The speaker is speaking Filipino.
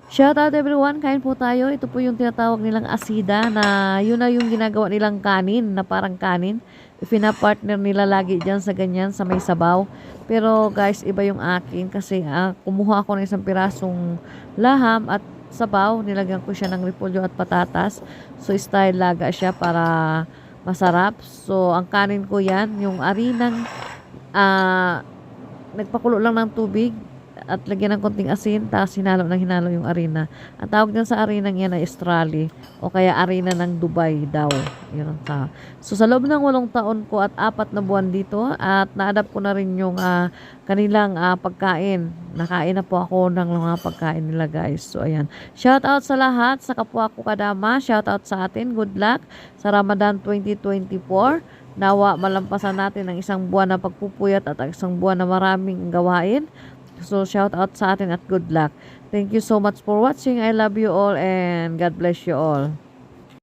Shout out everyone, kain po tayo. Ito po yung tinatawag nilang asida na yun na yung ginagawa nilang kanin na parang kanin. Pina-partner nila lagi dyan sa ganyan sa may sabaw. Pero guys, iba yung akin kasi kumuha ako ng isang pirasong laham at sabaw. Nilagyan ko siya ng repolyo at patatas. So style laga siya para masarap. So ang kanin ko yan, yung arinang nagpakulo lang ng tubig at lagyan ng konting asin, tapos hinalo yung arena. Ang tawag din sa arena yan ay Australia o kaya arena ng Dubai daw. Yun ang So sa loob ng 8 taon ko at 4 na buwan dito at na-adapt ko na rin yung kanilang pagkain. Nakain na po ako ng mga pagkain nila guys. So ayan. Shout out sa lahat, sa kapwa ko kadama. Shout out sa atin. Good luck sa Ramadan 2024. Nawa malampasan natin ang isang buwan na pagpupuyat at ang isang buwan na maraming gawain. So, shout out sa atin at good luck. Thank you so much for watching. I love you all and God bless you all.